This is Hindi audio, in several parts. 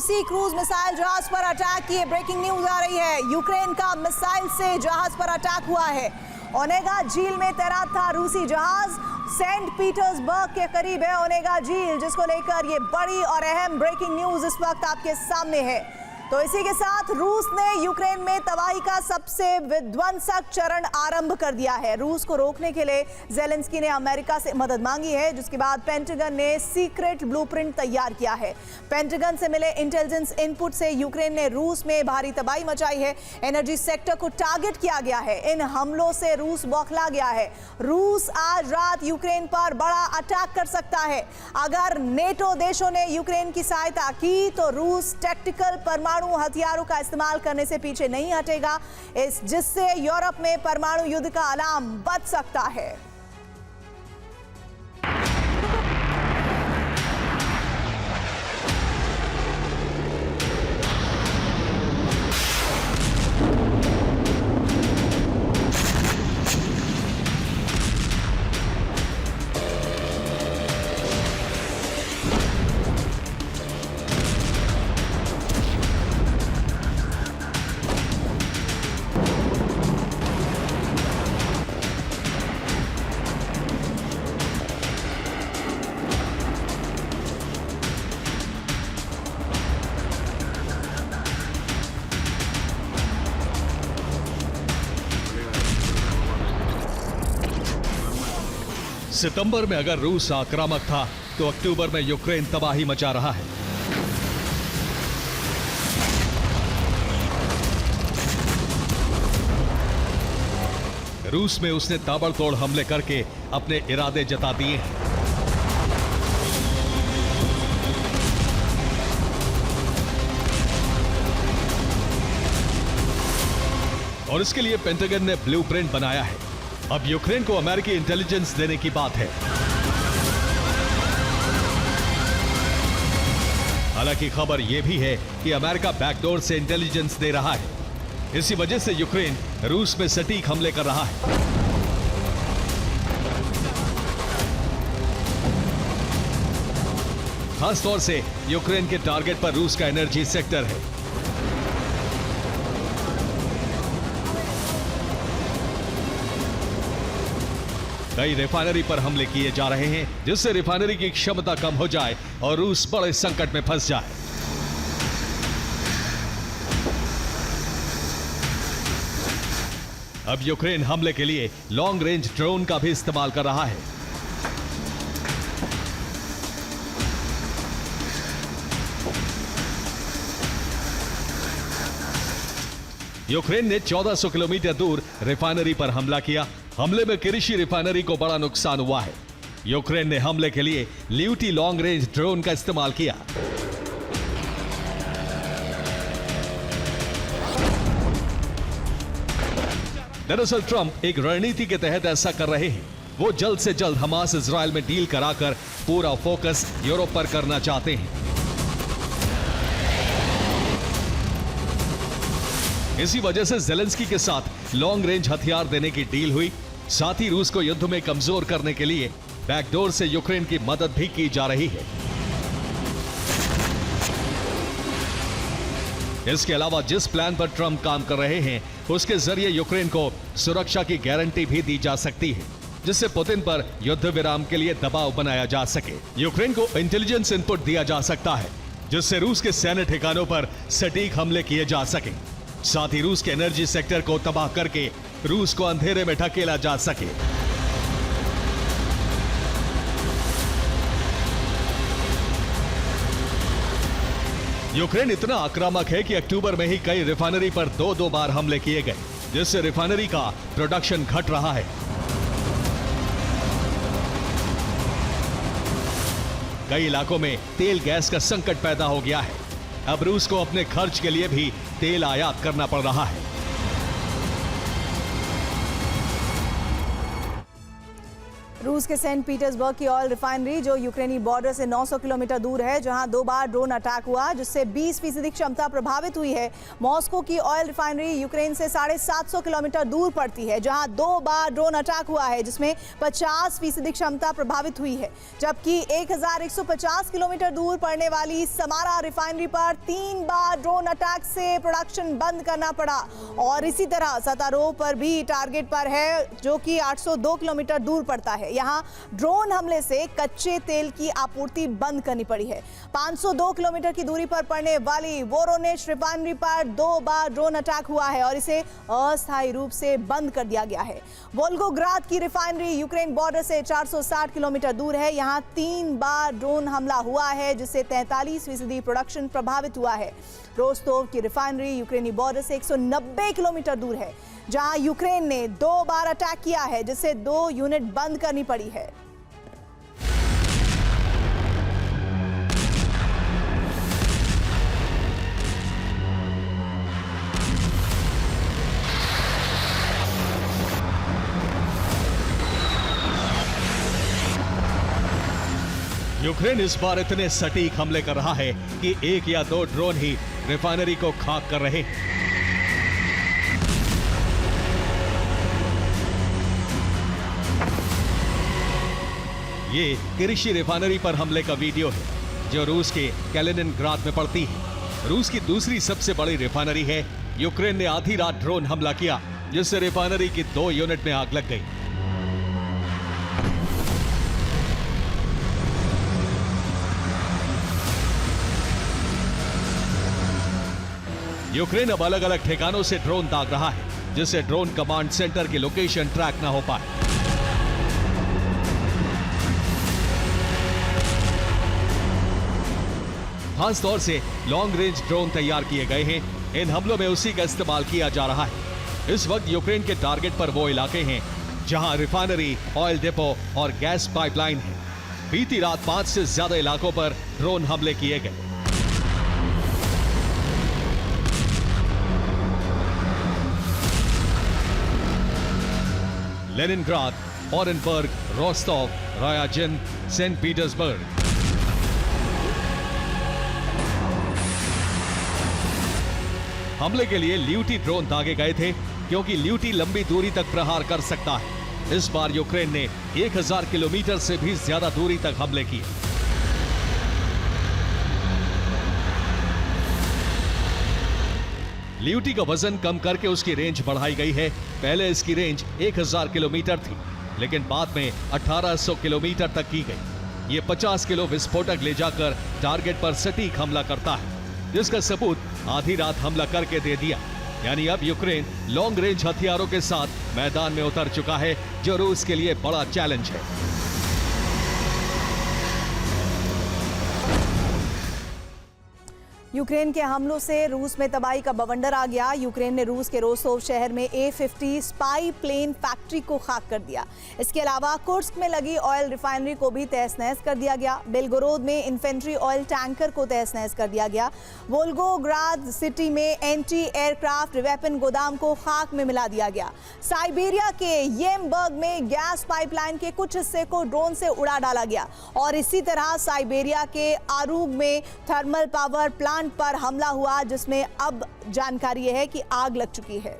रूसी क्रूज मिसाइल जहाज पर अटैक किए। ब्रेकिंग न्यूज आ रही है, यूक्रेन का मिसाइल से जहाज पर अटैक हुआ है। ओनेगा झील में तैनात था रूसी जहाज। सेंट पीटर्सबर्ग के करीब है ओनेगा झील, जिसको लेकर ये बड़ी और अहम ब्रेकिंग न्यूज इस वक्त आपके सामने है। तो इसी के साथ रूस ने यूक्रेन में तबाही का सबसे विध्वंसक चरण आरंभ कर दिया है। रूस को रोकने के लिए ज़ेलेंस्की ने अमेरिका से मदद मांगी है, जिसके बाद पेंटागन ने सीक्रेट ब्लूप्रिंट तैयार किया है। पेंटागन से मिले इंटेलिजेंस इनपुट से यूक्रेन ने रूस में भारी तबाही मचाई है। एनर्जी सेक्टर को टारगेट किया गया है। इन हमलों से रूस बौखला गया है। रूस आज रात यूक्रेन पर बड़ा अटैक कर सकता है। अगर नेटो देशों ने यूक्रेन की सहायता की तो रूस टैक्टिकल परमाणु हथियारों का इस्तेमाल करने से पीछे नहीं हटेगा, जिससे यूरोप में परमाणु युद्ध का अलार्म बज सकता है। सितंबर में अगर रूस आक्रामक था तो अक्टूबर में यूक्रेन तबाही मचा रहा है। रूस में उसने ताबड़तोड़ हमले करके अपने इरादे जता दिए हैं। और इसके लिए पेंटागन ने ब्लूप्रिंट बनाया है। अब यूक्रेन को अमेरिकी इंटेलिजेंस देने की बात है। हालांकि खबर यह भी है कि अमेरिका बैकडोर से इंटेलिजेंस दे रहा है। इसी वजह से यूक्रेन रूस में सटीक हमले कर रहा है। खास तौर से यूक्रेन के टारगेट पर रूस का एनर्जी सेक्टर है। कई रिफाइनरी पर हमले किए जा रहे हैं, जिससे रिफाइनरी की क्षमता कम हो जाए और रूस बड़े संकट में फंस जाए। अब यूक्रेन हमले के लिए लॉन्ग रेंज ड्रोन का भी इस्तेमाल कर रहा है। यूक्रेन ने 1400 किलोमीटर दूर रिफाइनरी पर हमला किया। हमले में किरीशी रिफाइनरी को बड़ा नुकसान हुआ है। यूक्रेन ने हमले के लिए ल्यूटी लॉन्ग रेंज ड्रोन का इस्तेमाल किया। दरअसल ट्रंप एक रणनीति के तहत ऐसा कर रहे हैं। वो जल्द से जल्द हमास इजराइल में डील कराकर पूरा फोकस यूरोप पर करना चाहते हैं। इसी वजह से ज़ेलेंस्की के साथ लॉन्ग रेंज हथियार देने की डील हुई। साथ ही रूस को युद्ध में कमजोर करने के लिए बैकडोर से यूक्रेन की मदद भी की जा रही है। इसके अलावा जिस प्लान पर ट्रंप काम कर रहे हैं, उसके जरिए यूक्रेन को सुरक्षा की गारंटी भी दी जा सकती है, जिससे पुतिन पर युद्ध विराम के लिए दबाव बनाया जा सके। यूक्रेन को इंटेलिजेंस इनपुट दिया जा सकता है, जिससे रूस के सैन्य ठिकानों पर सटीक हमले किए जा सके। साथ ही रूस के एनर्जी सेक्टर को तबाह करके रूस को अंधेरे में ढकेला जा सके। यूक्रेन इतना आक्रामक है कि अक्टूबर में ही कई रिफाइनरी पर दो बार हमले किए गए, जिससे रिफाइनरी का प्रोडक्शन घट रहा है। कई इलाकों में तेल गैस का संकट पैदा हो गया है। अब रूस को अपने खर्च के लिए भी तेल आयात करना पड़ रहा है। रूस के सेंट पीटर्सबर्ग की ऑयल रिफाइनरी जो यूक्रेनी बॉर्डर से 900 किलोमीटर दूर है, जहां 2 बार ड्रोन अटैक हुआ जिससे 20% क्षमता प्रभावित हुई है। मॉस्को की ऑयल रिफाइनरी यूक्रेन से 750 किलोमीटर दूर पड़ती है, जहां 2 बार ड्रोन अटैक हुआ है जिसमें 50% क्षमता प्रभावित हुई है। जबकि 1150 किलोमीटर दूर पड़ने वाली समारा रिफाइनरी पर 3 बार ड्रोन अटैक से प्रोडक्शन बंद करना पड़ा। और इसी तरह सतारोव पर भी टारगेट पर है जो कि 802 किलोमीटर दूर पड़ता है। यहां ड्रोन हमले से कच्चे तेल की आपूर्ति बंद करनी पड़ी है। 502 किलोमीटर की दूरी पर पड़ने वाली वोरोनेश रिफाइनरी पर 2 बार ड्रोन अटैक हुआ है और इसे अस्थायी रूप से बंद कर दिया गया है। वोल्गोग्राद की रिफाइनरी यूक्रेन बॉर्डर से 460 किलोमीटर दूर है। यहां 3 बार ड्रोन हमला हुआ है जिससे 43% प्रोडक्शन प्रभावित हुआ है। रोस्टोव की रिफाइनरी यूक्रेनी बॉर्डर से 190 किलोमीटर दूर है, जहां यूक्रेन ने 2 बार अटैक किया है जिससे 2 यूनिट बंद करनी पड़ी है। यूक्रेन इस बार इतने सटीक हमले कर रहा है कि 1 या 2 ड्रोन ही रिफाइनरी को खाक कर रहे हैं। ये किरिशी रिफाइनरी पर हमले का वीडियो है जो रूस के कैलिनिनग्राद में पड़ती है। रूस की दूसरी सबसे बड़ी रिफाइनरी है। यूक्रेन ने आधी रात ड्रोन हमला किया जिससे रिफाइनरी की 2 यूनिट में आग लग गई। यूक्रेन अब अलग अलग ठिकानों से ड्रोन दाग रहा है जिससे ड्रोन कमांड सेंटर की लोकेशन ट्रैक ना हो पाए। खास तौर से लॉन्ग रेंज ड्रोन तैयार किए गए हैं। इन हमलों में उसी का इस्तेमाल किया जा रहा है। इस वक्त यूक्रेन के टारगेट पर वो इलाके हैं जहां रिफाइनरी, ऑयल डिपो और गैस पाइपलाइन है। बीती रात 5 से ज्यादा इलाकों पर ड्रोन हमले किए गए। Leningrad, Orenburg, Rostov, Ryazan, Saint Petersburg. हमले के लिए ल्यूटी ड्रोन दागे गए थे क्योंकि ल्यूटी लंबी दूरी तक प्रहार कर सकता है। इस बार यूक्रेन ने 1000 किलोमीटर से भी ज्यादा दूरी तक हमले किए। ल्यूटी का वजन कम करके उसकी रेंज बढ़ाई गई है। पहले इसकी रेंज 1000 किलोमीटर थी, लेकिन बाद में 1800 किलोमीटर तक की गई। ये 50 किलो विस्फोटक ले जाकर टारगेट पर सटीक हमला करता है, जिसका सबूत आधी रात हमला करके दे दिया। यानी अब यूक्रेन लॉन्ग रेंज हथियारों के साथ मैदान में उतर चुका है, जो रूस के लिए बड़ा चैलेंज है। यूक्रेन के हमलों से रूस में तबाही का बवंडर आ गया। यूक्रेन ने रूस के रोस्टोव शहर में A-50 स्पाई प्लेन फैक्ट्री को खाक कर दिया। इसके अलावा कुर्स्क में लगी ऑयल रिफाइनरी को भी तहस-नहस कर दिया गया। बेलगोरोद में इन्फेंट्री ऑयल टैंकर को तहस-नहस कर दिया गया। वोल्गोग्राद सिटी में एंटी एयरक्राफ्ट वेपन गोदाम को खाक में मिला दिया गया। साइबेरिया के येमबर्ग में गैस पाइपलाइन के कुछ हिस्से को ड्रोन से उड़ा डाला गया। और इसी तरह साइबेरिया के आरूग में थर्मल पावर प्लांट पर हमला हुआ, जिसमें अब जानकारी है कि आग लग चुकी है।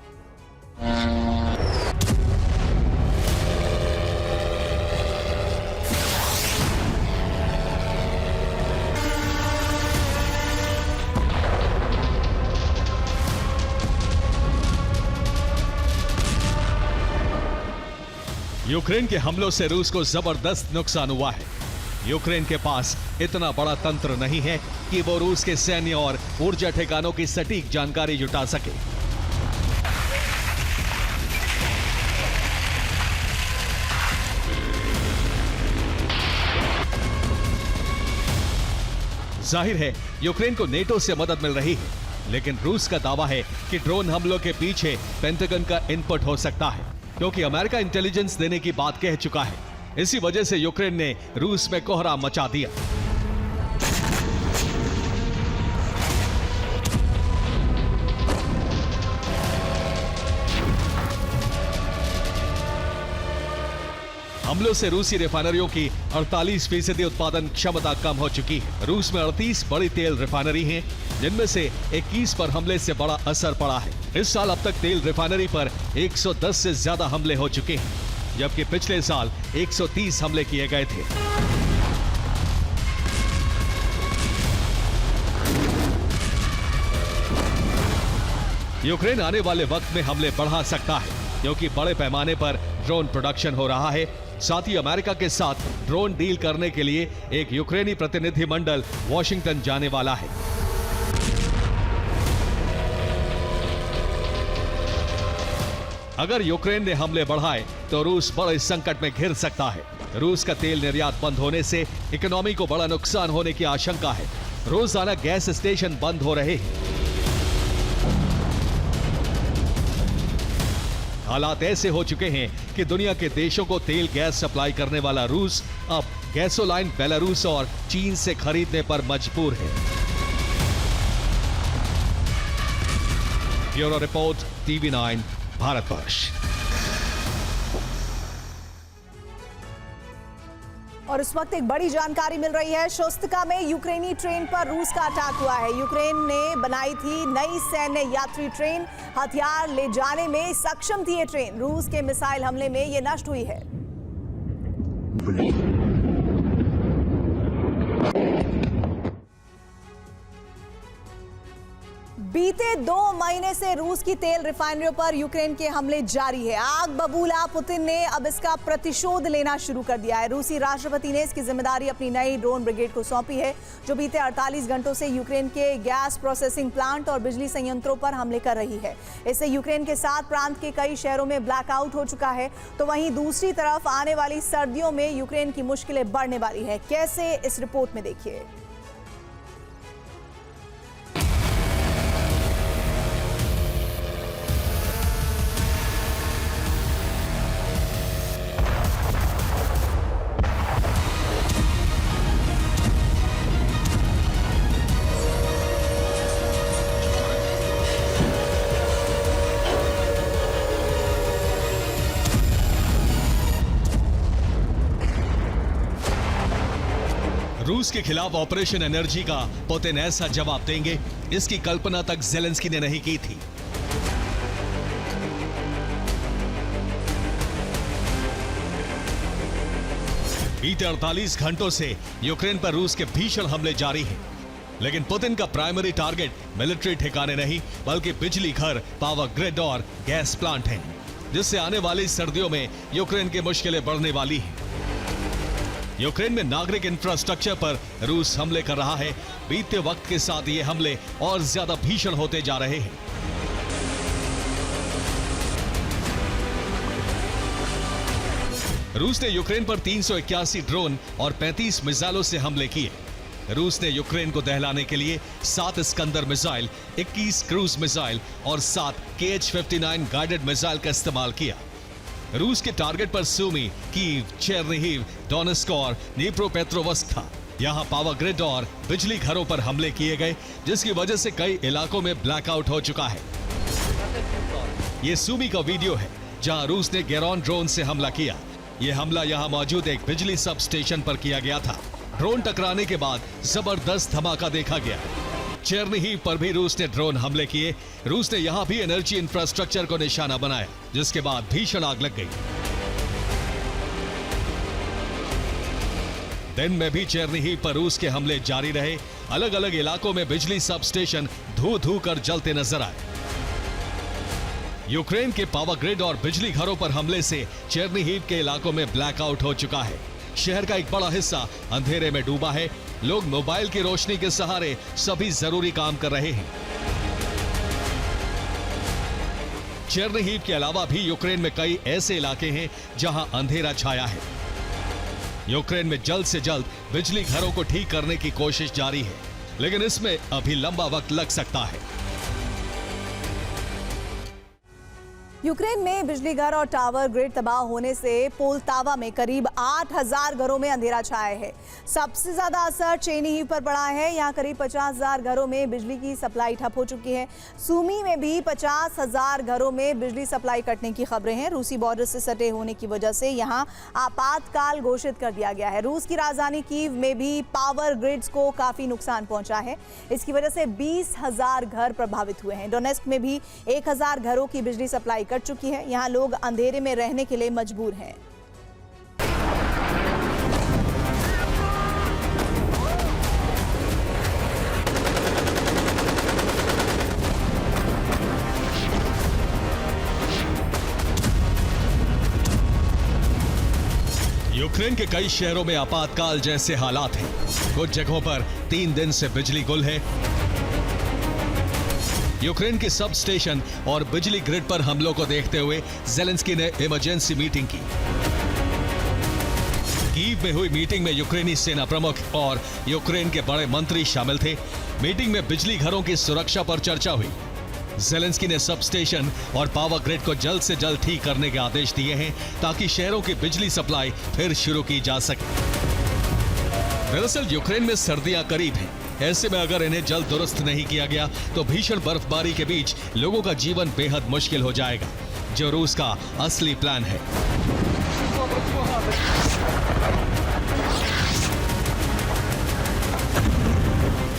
यूक्रेन के हमलों से रूस को जबरदस्त नुकसान हुआ है। यूक्रेन के पास इतना बड़ा तंत्र नहीं है कि वो रूस के सैन्य और ऊर्जा ठिकानों की सटीक जानकारी जुटा सके। जाहिर है यूक्रेन को नेटो से मदद मिल रही है, लेकिन रूस का दावा है कि ड्रोन हमलों के पीछे पेंटागन का इनपुट हो सकता है, क्योंकि अमेरिका इंटेलिजेंस देने की बात कह चुका है। इसी वजह से यूक्रेन ने रूस में कोहरा मचा दिया। हमलों से रूसी रिफाइनरियों की 48% उत्पादन क्षमता कम हो चुकी है। रूस में 38 बड़ी तेल रिफाइनरी हैं, जिनमें से 21 पर हमले से बड़ा असर पड़ा है। इस साल अब तक तेल रिफाइनरी पर 110 से ज्यादा हमले हो चुके हैं, जबकि पिछले साल 130 हमले किए गए थे। यूक्रेन आने वाले वक्त में हमले बढ़ा सकता है, क्योंकि बड़े पैमाने पर ड्रोन प्रोडक्शन हो रहा है। साथ ही अमेरिका के साथ ड्रोन डील करने के लिए एक यूक्रेनी प्रतिनिधिमंडल वॉशिंगटन जाने वाला है। अगर यूक्रेन ने हमले बढ़ाए तो रूस बड़े संकट में घिर सकता है। रूस का तेल निर्यात बंद होने से इकोनॉमी को बड़ा नुकसान होने की आशंका है। रोजाना गैस स्टेशन बंद हो रहे हैं। हालात ऐसे हो चुके हैं कि दुनिया के देशों को तेल गैस सप्लाई करने वाला रूस अब गैसोलाइन बेलारूस और चीन से खरीदने पर मजबूर है। Bureau report, TV9 Bharatvarsh. और इस वक्त एक बड़ी जानकारी मिल रही है। शोस्टका में यूक्रेनी ट्रेन पर रूस का अटैक हुआ है। यूक्रेन ने बनाई थी नई सैन्य यात्री ट्रेन, हथियार ले जाने में सक्षम थी ये ट्रेन। रूस के मिसाइल हमले में ये नष्ट हुई है। बीते 2 महीने से रूस की तेल रिफाइनरियों पर यूक्रेन के हमले जारी है। आग बबूला पुतिन ने अब इसका प्रतिशोध लेना शुरू कर दिया है। रूसी राष्ट्रपति ने इसकी जिम्मेदारी अपनी नई ड्रोन ब्रिगेड को सौंपी है, जो बीते 48 घंटों से यूक्रेन के गैस प्रोसेसिंग प्लांट और बिजली संयंत्रों पर हमले कर रही है। इससे यूक्रेन के साथ प्रांत के कई शहरों में ब्लैकआउट हो चुका है। तो वहीं दूसरी तरफ आने वाली सर्दियों में यूक्रेन की मुश्किलें बढ़ने वाली है। कैसे, इस रिपोर्ट में देखिए। रूस के खिलाफ ऑपरेशन एनर्जी का पुतिन ऐसा जवाब देंगे, इसकी कल्पना तक ज़ेलेंस्की ने नहीं की थी। बीते 48 घंटों से यूक्रेन पर रूस के भीषण हमले जारी हैं, लेकिन पुतिन का प्राइमरी टारगेट मिलिट्री ठिकाने नहीं, बल्कि बिजली घर, पावर ग्रिड और गैस प्लांट हैं, जिससे आने वाली सर्दियों में यूक्रेन की मुश्किलें बढ़ने वाली हैं। यूक्रेन में नागरिक इंफ्रास्ट्रक्चर पर रूस हमले कर रहा है। बीतते वक्त के साथ ये हमले और ज्यादा भीषण होते जा रहे हैं। रूस ने यूक्रेन पर 381 ड्रोन और 35 मिसाइलों से हमले किए। रूस ने यूक्रेन को दहलाने के लिए 7 स्कंदर मिसाइल, 21 क्रूज मिसाइल और 7 KH-59 गाइडेड मिसाइल का इस्तेमाल किया। रूस के टारगेट पर सूमी, कीव, चेर्निहिव, डोनेत्स्क और नीप्रोपेट्रोव्स्क था। यहां पावर ग्रिड और बिजली घरों पर हमले किए गए, जिसकी वजह से कई इलाकों में ब्लैकआउट हो चुका है। ये सूमी का वीडियो है, जहां रूस ने गेरॉन ड्रोन से हमला किया। यह हमला यहां मौजूद एक बिजली सब स्टेशन पर किया गया था। ड्रोन टकराने के बाद जबरदस्त धमाका देखा गया। चेर्निहिव पर भी रूस ने ड्रोन हमले किए। रूस ने यहां भी एनर्जी इंफ्रास्ट्रक्चर को निशाना बनाया, जिसके बाद भीषण आग लग गई। दिन में भी चेर्निहिव पर रूस के हमले जारी रहे। अलग अलग इलाकों में बिजली सब स्टेशन धू धू कर जलते नजर आए। यूक्रेन के पावर ग्रिड और बिजली घरों पर हमले से चेर्निहिव के इलाकों में ब्लैकआउट हो चुका है। शहर का एक बड़ा हिस्सा अंधेरे में डूबा है। लोग मोबाइल की रोशनी के सहारे सभी जरूरी काम कर रहे हैं। चेर्निहिव के अलावा भी यूक्रेन में कई ऐसे इलाके हैं जहां अंधेरा छाया है। यूक्रेन में जल्द से जल्द बिजली घरों को ठीक करने की कोशिश जारी है, लेकिन इसमें अभी लंबा वक्त लग सकता है। यूक्रेन में बिजली घर और टावर ग्रिड तबाह होने से पोलतावा में करीब 8,000 घरों में अंधेरा छाया है। सबसे ज्यादा असर चेरनीहिव पर पड़ा है। यहाँ करीब 50,000 घरों में बिजली की सप्लाई ठप हो चुकी है। सूमी में भी 50,000 घरों में बिजली सप्लाई कटने की खबरें हैं। रूसी बॉर्डर से सटे होने की वजह से यहाँ आपातकाल घोषित कर दिया गया है। रूस की राजधानी कीव में भी पावर ग्रिड्स को काफी नुकसान पहुंचा है। इसकी वजह से 20,000 घर प्रभावित हुए हैं। डोनेस्क में भी 1,000 घरों की बिजली सप्लाई कट चुकी है। यहाँ लोग अंधेरे में रहने के लिए मजबूर हैं। यूक्रेन के कई शहरों में आपातकाल जैसे हालात हैं। कुछ जगहों पर 3 दिन से बिजली गुल है। यूक्रेन के सब स्टेशन और बिजली ग्रिड पर हमलों को देखते हुए ज़ेलेंस्की ने इमरजेंसी मीटिंग की। कीव में हुई मीटिंग में यूक्रेनी सेना प्रमुख और यूक्रेन के बड़े मंत्री शामिल थे। मीटिंग में बिजली घरों की सुरक्षा पर चर्चा हुई। ज़ेलेंस्की ने सब स्टेशन और पावर ग्रिड को जल्द से जल्द ठीक करने के आदेश दिए हैं ताकि शहरों की बिजली सप्लाई फिर शुरू की जा सके। दरअसल यूक्रेन में सर्दियां करीब हैं। ऐसे में अगर इन्हें जल्द दुरुस्त नहीं किया गया तो भीषण बर्फबारी के बीच लोगों का जीवन बेहद मुश्किल हो जाएगा, जो रूस का असली प्लान है।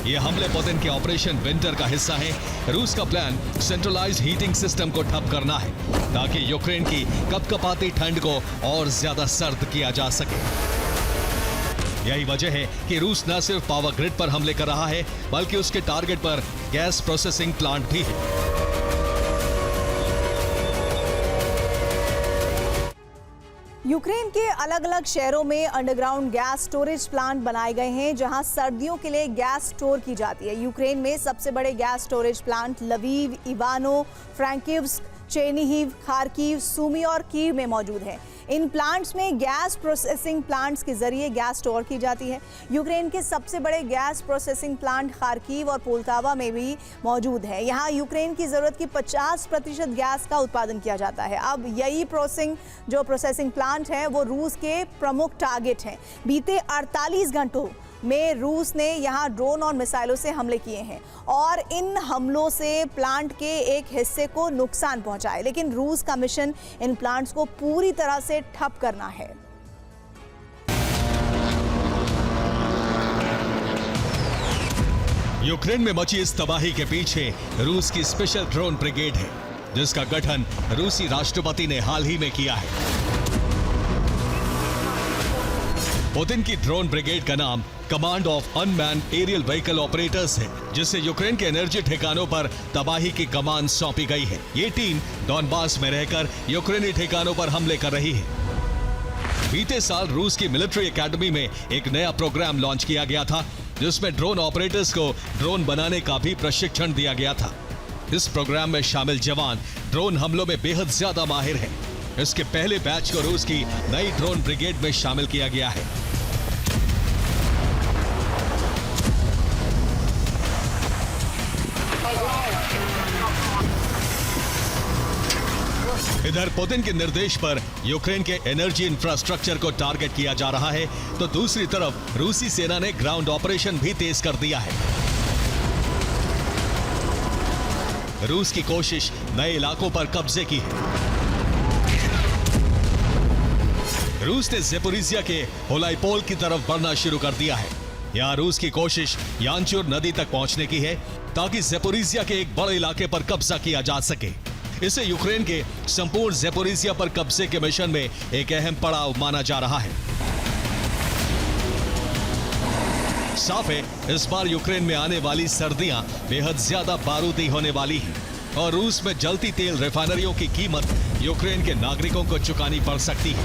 ये हमले पुतिन के ऑपरेशन विंटर का हिस्सा है। रूस का प्लान सेंट्रलाइज्ड हीटिंग सिस्टम को ठप करना है ताकि यूक्रेन की कपकपाती ठंड को और ज्यादा सर्द किया जा सके। यही वजह है कि रूस न सिर्फ पावर ग्रिड पर हमले कर रहा है बल्कि उसके टारगेट पर गैस प्रोसेसिंग प्लांट भी है। यूक्रेन के अलग अलग शहरों में अंडरग्राउंड गैस स्टोरेज प्लांट बनाए गए हैं जहां सर्दियों के लिए गैस स्टोर की जाती है। यूक्रेन में सबसे बड़े gas storage plant Lviv, इवानो, Frankivsk, चेरनीहिव, Kharkiv, सूमी और कीव में मौजूद हैं। इन प्लांट्स में गैस प्रोसेसिंग प्लांट्स के जरिए गैस स्टोर की जाती है। यूक्रेन के सबसे बड़े गैस प्रोसेसिंग प्लांट खार्किव और पोलतावा में भी मौजूद है। यहाँ यूक्रेन की ज़रूरत की 50% गैस का उत्पादन किया जाता है। अब यही प्रोसेसिंग प्लांट है वो रूस के प्रमुख टारगेट हैं। बीते 48 घंटों में रूस ने यहाँ ड्रोन और मिसाइलों से हमले किए हैं और इन हमलों से प्लांट के एक हिस्से को नुकसान पहुंचा है, लेकिन रूस का मिशन इन प्लांट्स को पूरी तरह से ठप करना है। यूक्रेन में मची इस तबाही के पीछे रूस की स्पेशल ड्रोन ब्रिगेड है, जिसका गठन रूसी राष्ट्रपति ने हाल ही में किया है। पुतिन की ड्रोन ब्रिगेड का नाम command of unmanned aerial vehicle operators है, जिससे यूक्रेन के एनर्जी ठिकानों पर तबाही की कमान सौंपी गई है। ये टीम डॉनबास में रहकर यूक्रेनी ठिकानों पर हमले कर रही है। बीते साल रूस की मिलिट्री एकेडमी में एक नया प्रोग्राम लॉन्च किया गया था, जिसमें ड्रोन ऑपरेटर्स को ड्रोन बनाने का भी प्रशिक्षण दिया गया था। इस प्रोग्राम में शामिल जवान ड्रोन हमलों में बेहद ज्यादा माहिर हैं। इसके पहले बैच को रूस की नई ड्रोन ब्रिगेड में शामिल किया गया है। इधर पुतिन के निर्देश पर यूक्रेन के एनर्जी इंफ्रास्ट्रक्चर को टारगेट किया जा रहा है, तो दूसरी तरफ रूसी सेना ने ग्राउंड ऑपरेशन भी तेज कर दिया है। रूस की कोशिश नए इलाकों पर कब्जे की है। रूस ने ज़ेपोरिज़िया के होलाइपोल की तरफ बढ़ना शुरू कर दिया है। यहाँ रूस की कोशिश यांचुर नदी तक पहुंचने की है ताकि ज़ेपोरिज़िया के एक बड़े इलाके पर कब्जा किया जा सके। इसे यूक्रेन के संपूर्ण ज़ेपोरिज़िया पर कब्जे के मिशन में एक अहम पड़ाव माना जा रहा है। साफ है, इस बार यूक्रेन में आने वाली सर्दियां बेहद ज्यादा बारूदी होने वाली हैं और रूस में जलती तेल रिफाइनरियों की कीमत यूक्रेन के नागरिकों को चुकानी पड़ सकती है।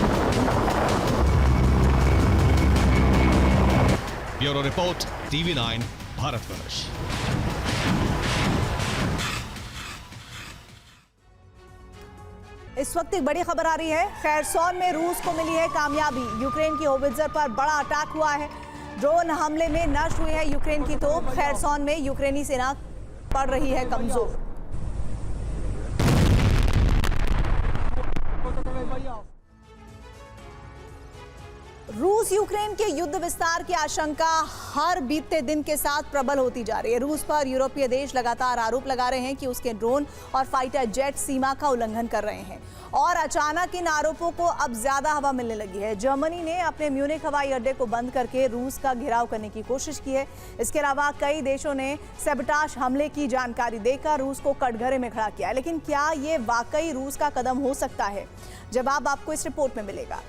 Bureau report, TV9 Bharatvarsh. इस वक्त एक बड़ी खबर आ रही है। खैरसोन में रूस को मिली है कामयाबी। यूक्रेन की होवित्जर पर बड़ा अटैक हुआ है। ड्रोन हमले में नष्ट हुई है यूक्रेन की तोप। खैरसोन में यूक्रेनी सेना पड़ रही है कमजोर। रूस यूक्रेन के युद्ध विस्तार की आशंका हर बीतते दिन के साथ प्रबल होती जा रही है। रूस पर यूरोपीय देश लगातार आरोप लगा रहे हैं कि उसके ड्रोन और फाइटर जेट सीमा का उल्लंघन कर रहे हैं और अचानक इन आरोपों को अब ज्यादा हवा मिलने लगी है। जर्मनी ने अपने म्यूनिख हवाई अड्डे को बंद करके रूस का घेराव करने की कोशिश की है। इसके अलावा कई देशों ने सैबोटाज हमले की जानकारी देकर रूस को कटघरे में खड़ा किया है। लेकिन क्या ये वाकई रूस का कदम हो सकता है? जवाब आपको इस रिपोर्ट में मिलेगा।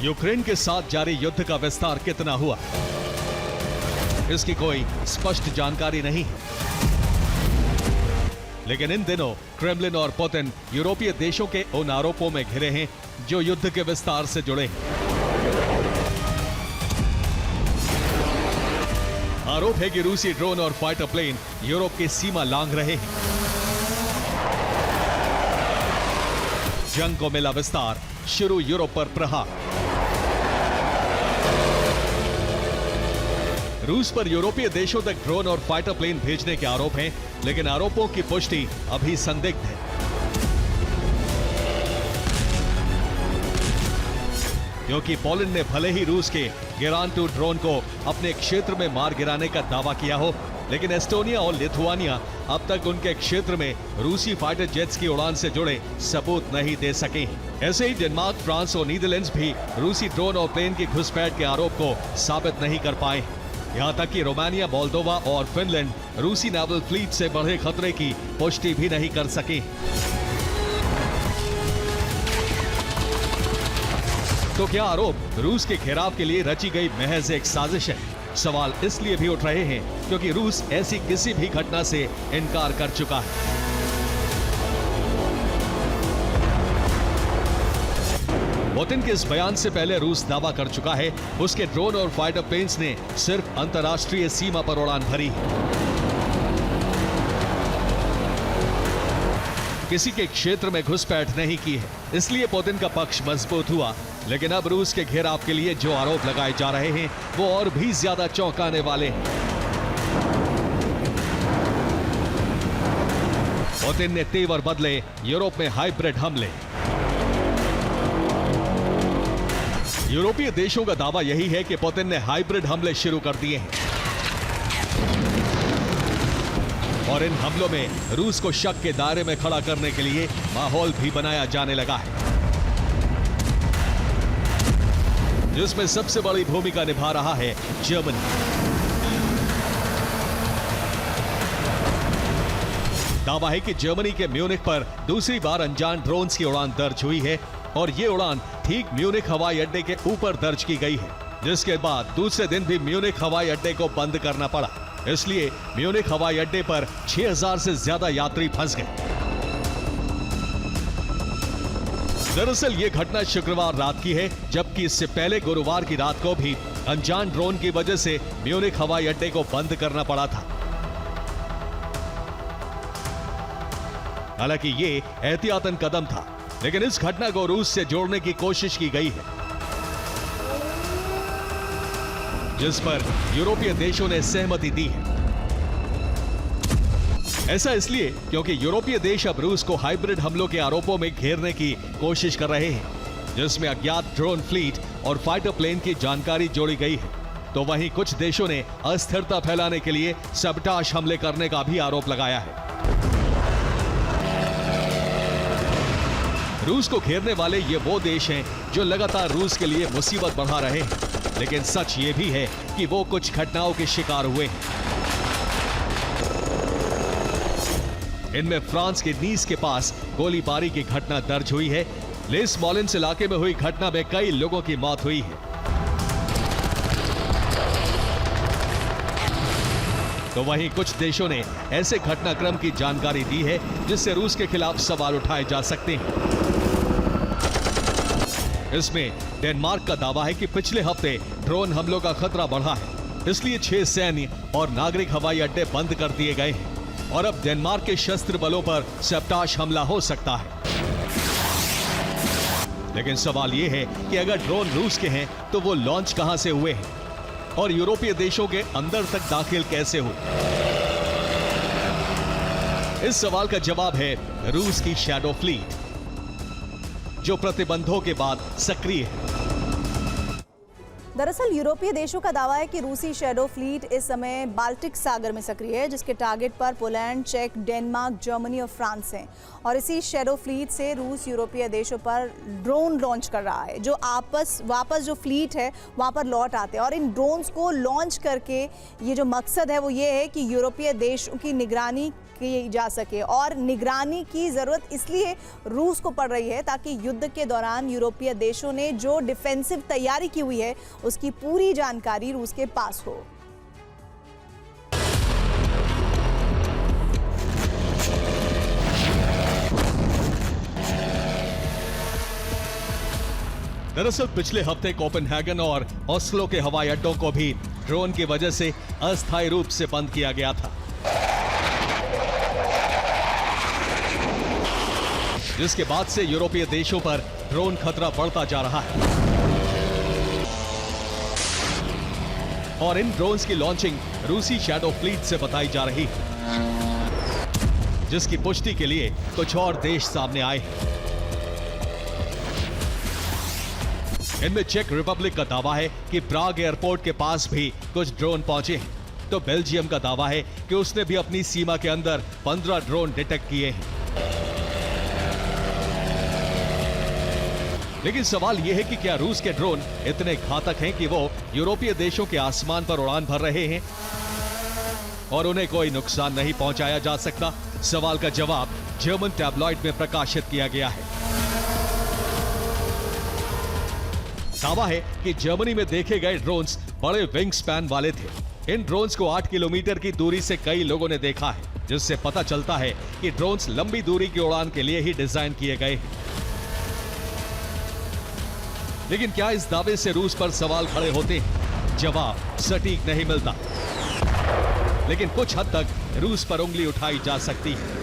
यूक्रेन के साथ जारी युद्ध का विस्तार कितना हुआ, इसकी कोई स्पष्ट जानकारी नहीं है। लेकिन इन दिनों क्रेमलिन और पुतिन यूरोपीय देशों के उन आरोपों में घिरे हैं जो युद्ध के विस्तार से जुड़े हैं। आरोप है कि रूसी ड्रोन और फाइटर प्लेन यूरोप की सीमा लांघ रहे हैं। जंग को मिला विस्तार, शुरू यूरोप पर प्रहार। रूस पर यूरोपीय देशों तक ड्रोन और फाइटर प्लेन भेजने के आरोप हैं, लेकिन आरोपों की पुष्टि अभी संदिग्ध है। क्योंकि पोलैंड ने भले ही रूस के गेरान-2 ड्रोन को अपने क्षेत्र में मार गिराने का दावा किया हो, लेकिन एस्टोनिया और लिथुआनिया अब तक उनके क्षेत्र में रूसी फाइटर जेट्स की उड़ान से जुड़े सबूत नहीं दे सके। ऐसे ही डेनमार्क, फ्रांस और नीदरलैंड्स भी रूसी ड्रोन और प्लेन की घुसपैठ के आरोप को साबित नहीं कर पाए। यहां तक कि रोमानिया, मोल्दोवा और फिनलैंड रूसी नेवल फ्लीट से बढ़े खतरे की पुष्टि भी नहीं कर सके। तो क्या आरोप रूस के घेराव के लिए रची गई महज एक साजिश है? सवाल इसलिए भी उठ रहे हैं क्योंकि रूस ऐसी किसी भी घटना से इनकार कर चुका है। पुतिन के इस बयान से पहले रूस दावा कर चुका है उसके ड्रोन और फाइटर प्लेन्स ने सिर्फ अंतर्राष्ट्रीय सीमा पर उड़ान भरी है। किसी के क्षेत्र में घुसपैठ नहीं की है, इसलिए पुतिन का पक्ष मजबूत हुआ। लेकिन अब रूस के घेराव के लिए जो आरोप लगाए जा रहे हैं वो और भी ज्यादा चौंकाने वाले हैं। पुतिन ने तेवर बदले, यूरोप में हाइब्रिड हमले। यूरोपीय देशों का दावा यही है कि पुतिन ने हाइब्रिड हमले शुरू कर दिए हैं और इन हमलों में रूस को शक के दायरे में खड़ा करने के लिए माहौल भी बनाया जाने लगा है, जिसमें सबसे बड़ी भूमिका निभा रहा है जर्मनी। दावा है कि जर्मनी के म्यूनिख पर दूसरी बार अनजान ड्रोन्स की उड़ान दर्ज हुई है और ये उड़ान ठीक म्यूनिख हवाई अड्डे के ऊपर दर्ज की गई है, जिसके बाद दूसरे दिन भी म्यूनिख हवाई अड्डे को बंद करना पड़ा। इसलिए म्यूनिख हवाई अड्डे पर 6000 से ज्यादा यात्री फंस गए। दरअसल ये घटना शुक्रवार रात की है, जबकि इससे पहले गुरुवार की रात को भी अनजान ड्रोन की वजह से म्यूनिख हवाई अड्डे को बंद करना पड़ा था। हालांकि ये एहतियातन कदम था, लेकिन इस घटना को रूस से जोड़ने की कोशिश की गई है, जिस पर यूरोपीय देशों ने सहमति दी है। ऐसा इसलिए क्योंकि यूरोपीय देश अब रूस को हाइब्रिड हमलों के आरोपों में घेरने की कोशिश कर रहे हैं, जिसमें अज्ञात ड्रोन फ्लीट और फाइटर प्लेन की जानकारी जोड़ी गई है। तो वहीं कुछ देशों ने अस्थिरता फैलाने के लिए सैबोटाज हमले करने का भी आरोप लगाया है। रूस को घेरने वाले ये वो देश हैं जो लगातार रूस के लिए मुसीबत बढ़ा रहे हैं, लेकिन सच ये भी है कि वो कुछ घटनाओं के शिकार हुए हैं। इनमें फ्रांस के नीस के पास गोलीबारी की घटना दर्ज हुई है। लेस मॉलिन्स इलाके में हुई घटना में कई लोगों की मौत हुई है। तो वहीं कुछ देशों ने ऐसे घटनाक्रम की जानकारी दी है जिससे रूस के खिलाफ सवाल उठाए जा सकते हैं। इसमें डेनमार्क का दावा है कि पिछले हफ्ते ड्रोन हमलों का खतरा बढ़ा है, इसलिए 6 सैन्य और नागरिक हवाई अड्डे बंद कर दिए गए हैं और अब डेनमार्क के शस्त्र बलों पर सैबोटाज हमला हो सकता है। लेकिन सवाल यह है कि अगर ड्रोन रूस के हैं तो वो लॉन्च कहां से हुए हैं और यूरोपीय देशों के अंदर तक दाखिल कैसे हुए? इस सवाल का जवाब है रूस की शैडो फ्लीट, जो प्रतिबंधों के बाद सक्रिय है। दरअसल यूरोपीय देशों का दावा है कि रूसी शैडो फ्लीट इस समय बाल्टिक सागर में सक्रिय है, जिसके टारगेट पर पोलैंड, चेक, डेनमार्क, जर्मनी और फ्रांस हैं। और इसी शैडो फ्लीट से रूस यूरोपीय देशों पर ड्रोन लॉन्च कर रहा है, जो वापस जो फ्लीट है वहां पर लौट आते हैं। और इन ड्रोन्स को लॉन्च करके ये जो मकसद है वो ये है कि यूरोपीय देशों की निगरानी की जा सके। और निगरानी की ज़रूरत इसलिए रूस को पड़ रही है ताकि युद्ध के दौरान यूरोपीय देशों ने जो डिफेंसिव तैयारी की हुई है उसकी पूरी जानकारी रूस के पास हो। दरअसल पिछले हफ्ते कोपेनहेगन और ओस्लो के हवाई अड्डों को भी ड्रोन की वजह से अस्थायी रूप से बंद किया गया था, जिसके बाद से यूरोपीय देशों पर ड्रोन खतरा बढ़ता जा रहा है। और इन ड्रोन्स की लॉन्चिंग रूसी शैडो फ्लीट से बताई जा रही है, जिसकी पुष्टि के लिए कुछ और देश सामने आए हैं। इनमें चेक रिपब्लिक का दावा है कि प्राग एयरपोर्ट के पास भी कुछ ड्रोन पहुंचे हैं, तो बेल्जियम का दावा है कि उसने भी अपनी सीमा के अंदर 15 ड्रोन डिटेक्ट किए हैं। लेकिन सवाल यह है कि क्या रूस के ड्रोन इतने घातक हैं कि वो यूरोपीय देशों के आसमान पर उड़ान भर रहे हैं और उन्हें कोई नुकसान नहीं पहुंचाया जा सकता? सवाल का जवाब जर्मन टैब्लॉइड में प्रकाशित किया गया है। दावा है कि जर्मनी में देखे गए ड्रोन्स बड़े विंग स्पैन वाले थे। इन ड्रोन्स को 8 किलोमीटर की दूरी से कई लोगों ने देखा है, जिससे पता चलता है कि ड्रोन्स लंबी दूरी की उड़ान के लिए ही डिजाइन किए गए हैं। लेकिन क्या इस दावे से रूस पर सवाल खड़े होते हैं? जवाब सटीक नहीं मिलता, लेकिन कुछ हद तक रूस पर उंगली उठाई जा सकती है।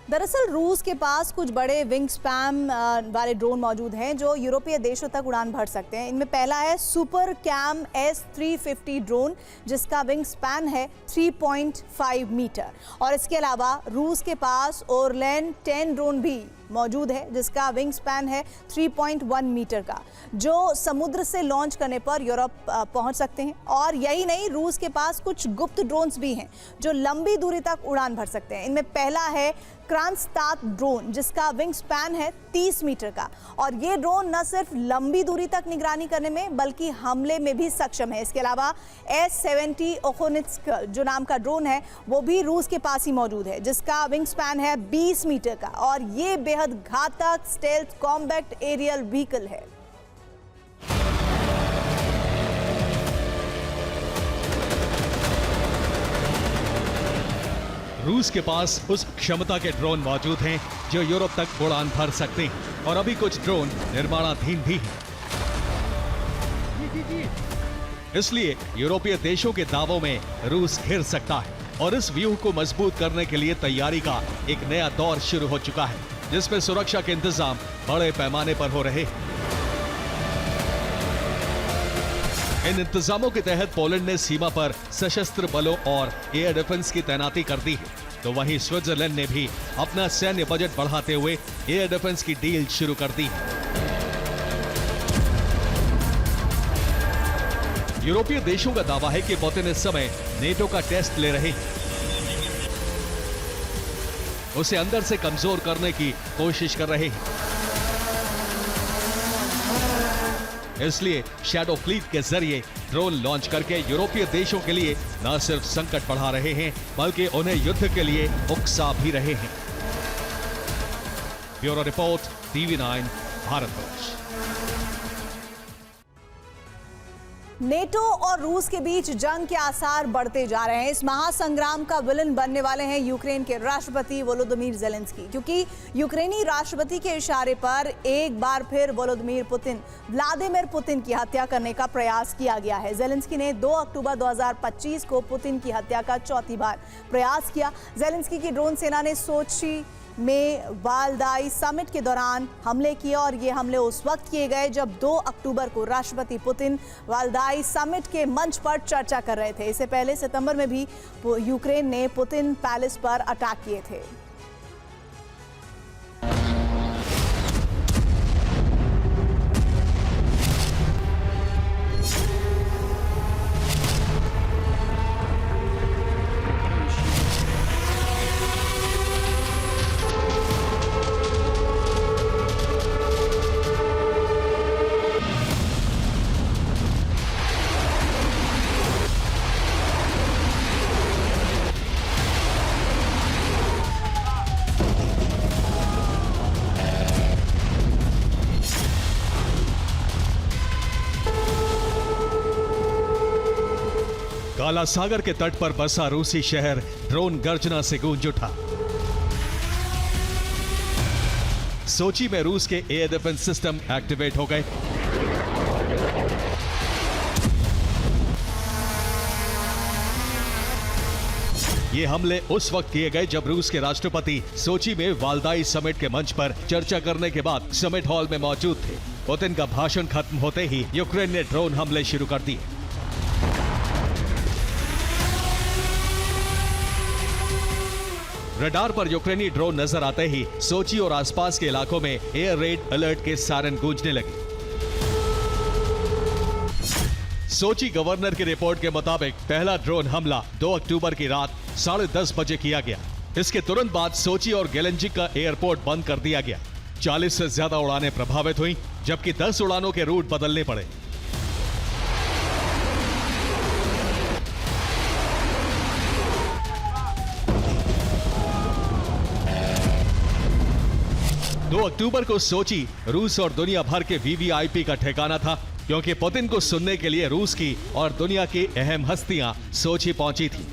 दरअसल रूस के पास कुछ बड़े विंग स्पैन वाले ड्रोन मौजूद हैं जो यूरोपीय देशों तक उड़ान भर सकते हैं। इनमें पहला है सुपर कैम S350 ड्रोन, जिसका विंग स्पैन है 3.5 मीटर। और इसके अलावा रूस के पास ओरलेन 10 ड्रोन भी मौजूद है, जिसका विंग स्पैन है 3.1 मीटर का, जो समुद्र से लॉन्च करने पर यूरोप पहुंच सकते हैं। और यही नहीं, रूस के पास कुछ गुप्त ड्रोन्स भी हैं जो लंबी दूरी तक उड़ान भर सकते हैं। इनमें पहला है क्रांस्तात ड्रोन, जिसका विंग स्पैन है 30 मीटर का। और ये ड्रोन न सिर्फ लंबी दूरी तक निगरानी करने में बल्कि हमले में भी सक्षम है। इसके अलावा S70 ओखोनित्स्क जो नाम का ड्रोन है वो भी रूस के पास ही मौजूद है, जिसका विंग स्पैन है 20 मीटर का। और ये बेहद घातक स्टेल्थ कॉम्बैक्ट एरियल व्हीकल है। रूस के पास उस क्षमता के ड्रोन मौजूद हैं जो यूरोप तक उड़ान भर सकते हैं, और अभी कुछ ड्रोन निर्माणाधीन भी हैं। इसलिए यूरोपीय देशों के दावों में रूस घिर सकता है और इस व्यूह को मजबूत करने के लिए तैयारी का एक नया दौर शुरू हो चुका है, जिसमें सुरक्षा के इंतजाम बड़े पैमाने पर हो रहे हैं। इन इंतजामों के तहत पोलैंड ने सीमा पर सशस्त्र बलों और एयर डिफेंस की तैनाती कर दी है, तो वहीं स्विट्जरलैंड ने भी अपना सैन्य बजट बढ़ाते हुए एयर डिफेंस की डील शुरू कर दी है। यूरोपीय देशों का दावा है कि पुतिन इस समय नेटो का टेस्ट ले रहे हैं, उसे अंदर से कमजोर करने की कोशिश कर रहे हैं। इसलिए शैडो फ्लीट के जरिए ड्रोन लॉन्च करके यूरोपीय देशों के लिए न सिर्फ संकट बढ़ा रहे हैं बल्कि उन्हें युद्ध के लिए उकसा भी रहे हैं। Bureau report, TV9 Bharatvarsh. NATO और रूस के बीच जंग के आसार बढ़ते जा रहे हैं। इस महासंग्राम का विलन बनने वाले हैं यूक्रेन के राष्ट्रपति वोलोदिमीर ज़ेलेंस्की, क्योंकि यूक्रेनी राष्ट्रपति के इशारे पर एक बार फिर व्लादिमीर पुतिन की हत्या करने का प्रयास किया गया है। ज़ेलेंस्की ने 2 अक्टूबर 2025 को पुतिन की हत्या का चौथी बार प्रयास किया। ज़ेलेंस्की की ड्रोन सेना ने सोची में वालदाई समिट के दौरान हमले किए और ये हमले उस वक्त किए गए जब 2 अक्टूबर को राष्ट्रपति पुतिन वालदाई समिट के मंच पर चर्चा कर रहे थे। इससे पहले सितंबर में भी यूक्रेन ने पुतिन पैलेस पर अटैक किए थे। काला सागर के तट पर बसा रूसी शहर ड्रोन गर्जना से गूंज उठा। सोची में रूस के एयर डिफेंस सिस्टम एक्टिवेट हो गए। ये हमले उस वक्त किए गए जब रूस के राष्ट्रपति सोची में वालदाई समिट के मंच पर चर्चा करने के बाद समिट हॉल में मौजूद थे। पुतिन का भाषण खत्म होते ही यूक्रेन ने ड्रोन हमले शुरू कर दिए। रडार पर यूक्रेनी ड्रोन नजर आते ही सोची और आसपास के इलाकों में एयर रेड अलर्ट के सायरन गूंजने लगे। सोची गवर्नर की रिपोर्ट के मुताबिक पहला ड्रोन हमला 2 अक्टूबर की रात 10:30 बजे किया गया। इसके तुरंत बाद सोची और गेलेंजिक का एयरपोर्ट बंद कर दिया गया। 40 से ज्यादा उड़ानें प्रभावित हुई, जबकि 10 उड़ानों के रूट बदलने पड़े। दो अक्टूबर को सोची रूस और दुनिया भर के वीवीआईपी का ठिकाना था, क्योंकि पुतिन को सुनने के लिए रूस की और दुनिया की अहम हस्तियां सोची पहुंची थी।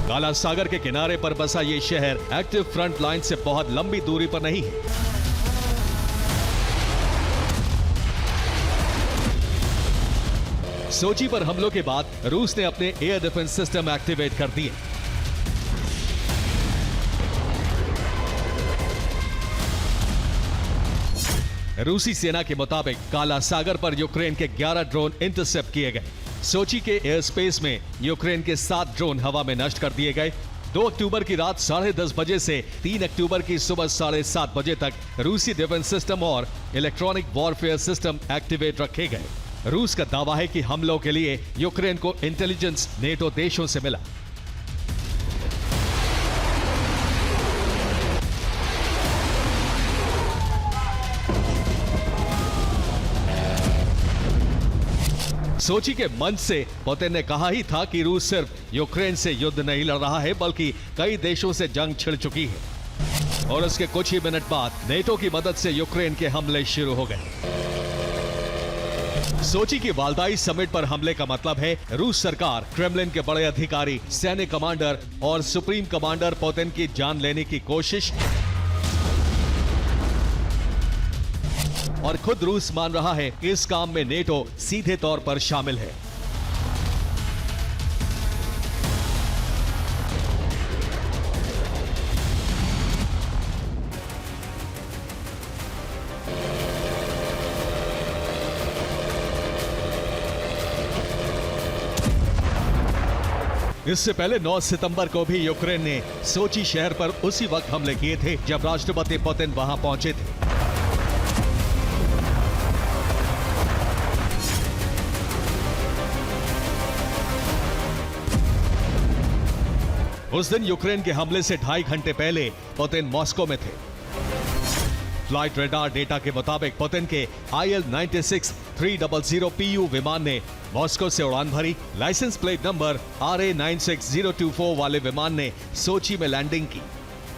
काला सागर के किनारे पर बसा ये शहर एक्टिव फ्रंट लाइन से बहुत लंबी दूरी पर नहीं है। सोची पर हमलों के बाद रूस ने अपने एयर डिफेंस सिस्टम एक्टिवेट कर दिए। रूसी सेना के मुताबिक काला सागर पर यूक्रेन के 11 ड्रोन इंटरसेप्ट किए गए। सोची के एयर स्पेस में यूक्रेन के 7 ड्रोन हवा में नष्ट कर दिए गए। 2 अक्टूबर की रात 10:30 बजे से 3 अक्टूबर की सुबह 7:30 बजे तक रूसी डिफेंस सिस्टम और इलेक्ट्रॉनिक वॉरफेयर सिस्टम एक्टिवेट रखे गए। रूस का दावा है कि हमलों के लिए यूक्रेन को इंटेलिजेंस नेटो देशों से मिला। सोची के मंच से पुतिन ने कहा ही था कि रूस सिर्फ यूक्रेन से युद्ध नहीं लड़ रहा है, बल्कि कई देशों से जंग छिड़ चुकी है। और उसके कुछ ही मिनट बाद नेटो की मदद से यूक्रेन के हमले शुरू हो गए। सोची की वालदाई समिट पर हमले का मतलब है रूस सरकार, क्रेमलिन के बड़े अधिकारी, सैन्य कमांडर और सुप्रीम कमांडर पुतिन की जान लेने की कोशिश। और खुद रूस मान रहा है कि इस काम में नेटो सीधे तौर पर शामिल है। इससे पहले 9 सितंबर को भी यूक्रेन ने सोची शहर पर उसी वक्त हमले किए थे जब राष्ट्रपति पुतिन वहां पहुंचे थे। उस दिन यूक्रेन के हमले से 2.5 घंटे पहले पुतिन मॉस्को में थे। फ्लाइट रडार डेटा के मुताबिक पुतिन के IL-96-300 विमान ने मॉस्को से उड़ान भरी। लाइसेंस प्लेट नंबर RA-96024 वाले विमान ने सोची में लैंडिंग की।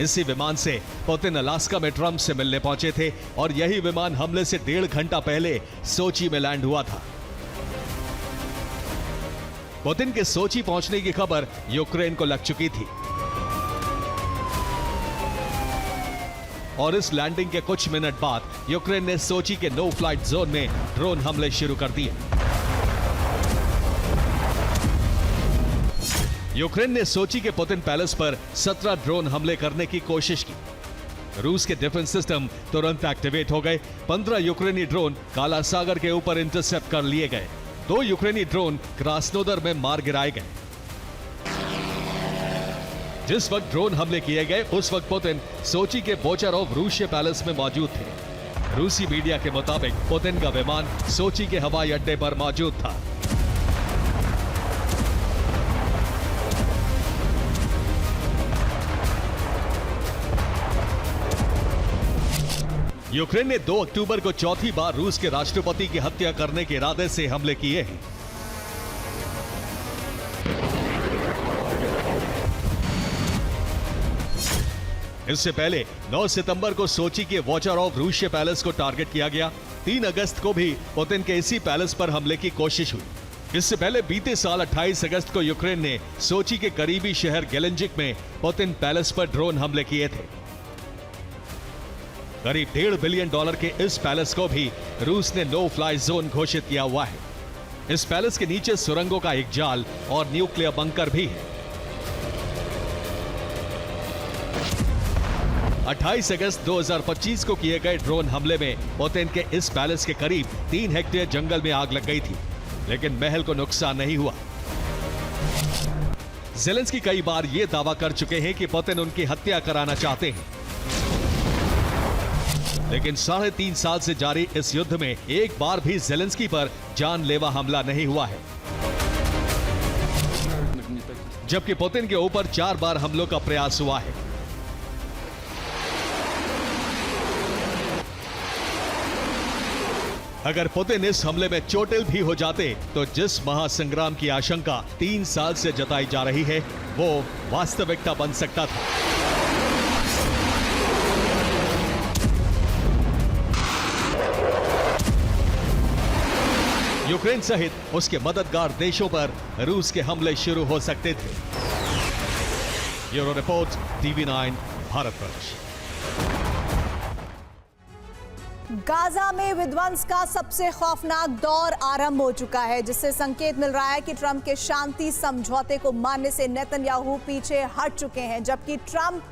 इसी विमान से पुतिन अलास्का में ट्रंप से मिलने पहुंचे थे और यही विमान हमले से 1.5 घंटा पहले सोची में लैंड हुआ था। पुतिन के सोची पहुंचने की खबर यूक्रेन को लग चुकी थी और इस लैंडिंग के कुछ मिनट बाद यूक्रेन ने सोची के नो फ्लाइट जोन में ड्रोन हमले शुरू कर दिए। यूक्रेन ने सोची के पुतिन पैलेस पर 17 ड्रोन हमले करने की कोशिश की। रूस के डिफेंस सिस्टम तुरंत एक्टिवेट हो गए। 15 यूक्रेनी ड्रोन काला सागर के ऊपर इंटरसेप्ट कर लिए गए। 2 यूक्रेनी ड्रोन क्रास्नोदर में मार गिराए गए। जिस वक्त ड्रोन हमले किए गए उस वक्त पुतिन सोची के बोचेरोव रूसी पैलेस में मौजूद थे। रूसी मीडिया के मुताबिक पुतिन का विमान सोची के हवाई अड्डे पर मौजूद था। यूक्रेन ने 2 अक्टूबर को चौथी बार रूस के राष्ट्रपति की हत्या करने के इरादे से हमले किए हैं। इससे पहले 9 सितंबर को सोची के बोचेरोव रूसी पैलेस को टारगेट किया गया। 3 अगस्त को भी पुतिन के इसी पैलेस पर हमले की कोशिश हुई। इससे पहले बीते साल 28 अगस्त को यूक्रेन ने सोची के करीबी शहर गेलेंजिक में पुतिन पैलेस पर ड्रोन हमले किए थे। करीब $1.5 बिलियन के इस पैलेस को भी रूस ने नो फ्लाई जोन घोषित किया हुआ है। इस पैलेस के नीचे सुरंगों का एक जाल और न्यूक्लियर बंकर भी है। 28 अगस्त 2025 को किए गए ड्रोन हमले में पुतिन के इस पैलेस के करीब 3 हेक्टेयर जंगल में आग लग गई थी, लेकिन महल को नुकसान नहीं हुआ। ज़ेलेंस्की कई बार यह दावा कर चुके हैं कि पुतिन उनकी हत्या कराना चाहते हैं, लेकिन 3.5 साल से जारी इस युद्ध में एक बार भी ज़ेलेंस्की पर जानलेवा हमला नहीं हुआ है, जबकि पुतिन के ऊपर 4 बार हमलों का प्रयास हुआ है। अगर पुतिन इस हमले में चोटिल भी हो जाते तो जिस महासंग्राम की आशंका 3 साल से जताई जा रही है वो वास्तविकता बन सकता था। यूक्रेन सहित उसके मददगार देशों पर रूस के हमले शुरू हो सकते थे। Bureau report, TV9 Bharatvarsh. Gaza में विध्वंस का सबसे खौफनाक दौर आरंभ हो चुका है, जिससे संकेत मिल रहा है कि ट्रंप के शांति समझौते को मानने से नेतन्याहू पीछे हट चुके हैं। जबकि ट्रंप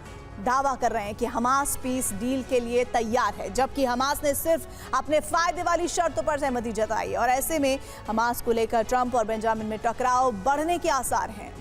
दावा कर रहे हैं कि हमास पीस डील के लिए तैयार है, जबकि हमास ने सिर्फ अपने फायदे वाली शर्तों पर सहमति जताई और ऐसे में हमास को लेकर ट्रंप और बेंजामिन में टकराव बढ़ने के आसार हैं।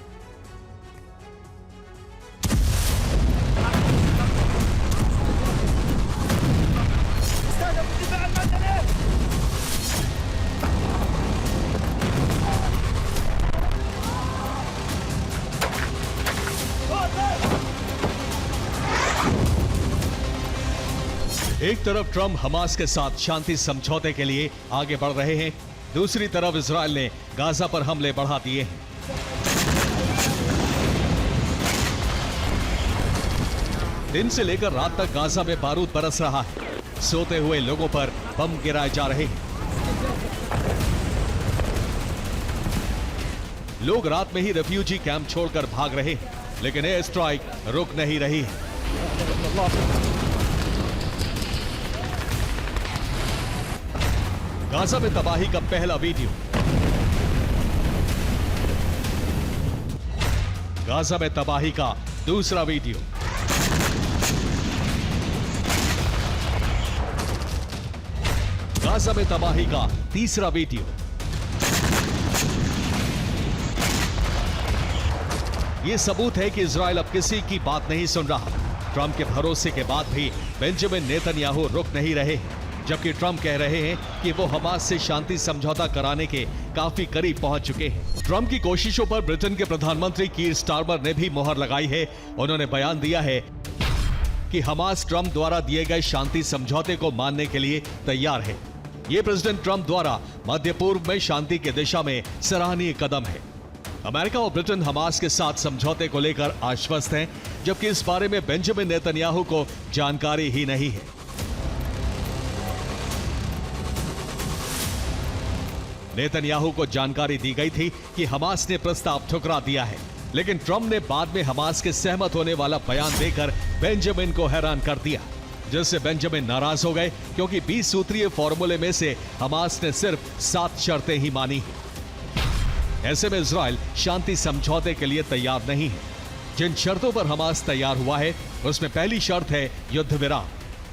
एक तरफ ट्रंप हमास के साथ शांति समझौते के लिए आगे बढ़ रहे हैं, दूसरी तरफ इजराइल ने गाजा पर हमले बढ़ा दिए हैं। दिन से लेकर रात तक गाजा में बारूद बरस रहा है। सोते हुए लोगों पर बम गिराए जा रहे हैं। लोग रात में ही रेफ्यूजी कैंप छोड़कर भाग रहे हैं, लेकिन एयर स्ट्राइक रुक नहीं रही है। गाजा में तबाही का पहला वीडियो। गाजा में तबाही का दूसरा वीडियो। गाजा में तबाही का तीसरा वीडियो। यह सबूत है कि इजराइल अब किसी की बात नहीं सुन रहा। ट्रंप के भरोसे के बाद भी बेंजामिन नेतन्याहू रुक नहीं रहे, जबकि ट्रंप कह रहे हैं कि वो हमास से शांति समझौता कराने के काफी करीब पहुंच चुके हैं। ट्रंप की कोशिशों पर ब्रिटेन के प्रधानमंत्री कीर स्टारमर ने भी मोहर लगाई है। उन्होंने बयान दिया है कि हमास ट्रंप द्वारा दिए गए शांति समझौते को मानने के लिए तैयार है। ये प्रेसिडेंट ट्रंप द्वारा मध्य पूर्व में शांति की दिशा में सराहनीय कदम है। अमेरिका और ब्रिटेन हमास के साथ समझौते को लेकर आश्वस्त हैं, जबकि इस बारे में बेंजामिन नेतन्याहू को जानकारी ही नहीं है। नेतन्याहू को जानकारी दी गई थी कि हमास ने प्रस्ताव ठुकरा दिया है, लेकिन ट्रंप ने बाद में हमास के सहमत होने वाला बयान देकर बेंजामिन को हैरान कर दिया, जिससे बेंजामिन नाराज हो गए, क्योंकि 20 सूत्रीय फॉर्मूले में से हमास ने सिर्फ 7 शर्तें ही मानी हैं। ऐसे में इजराइल शांति समझौते के लिए तैयार नहीं है। जिन शर्तों पर हमास तैयार हुआ है, उसमें पहली शर्त है युद्ध विराम,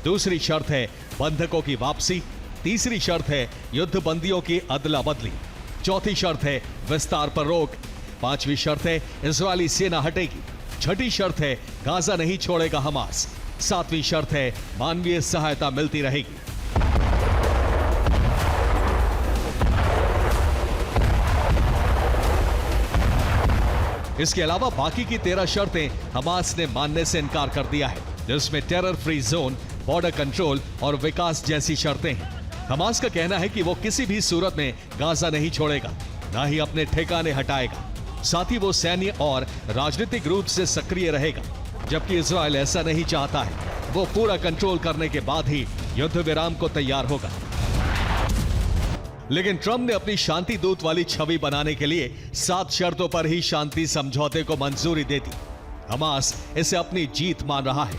दूसरी शर्त है बंधकों की वापसी, तीसरी शर्त है युद्ध बंदियों की अदला बदली, चौथी शर्त है विस्तार पर रोक, पांचवी शर्त है इजरायली सेना हटेगी, छठी शर्त है गाजा नहीं छोड़ेगा हमास, सातवीं शर्त है मानवीय सहायता मिलती रहेगी। इसके अलावा बाकी की 13 शर्तें हमास ने मानने से इनकार कर दिया है, जिसमें terror free zone, border control और विकास जैसी शर्तें हैं। हमास का कहना है कि वो किसी भी सूरत में गाजा नहीं छोड़ेगा, ना ही अपने ठिकाने हटाएगा, साथ ही वो सैन्य और राजनीतिक रूप से सक्रिय रहेगा, जबकि इजराइल ऐसा नहीं चाहता है। वो पूरा कंट्रोल करने के बाद ही युद्ध विराम को तैयार होगा। लेकिन ट्रंप ने अपनी शांति दूत वाली छवि बनाने के लिए 7 शर्तों पर ही शांति समझौते को मंजूरी दे दी। हमास इसे अपनी जीत मान रहा है।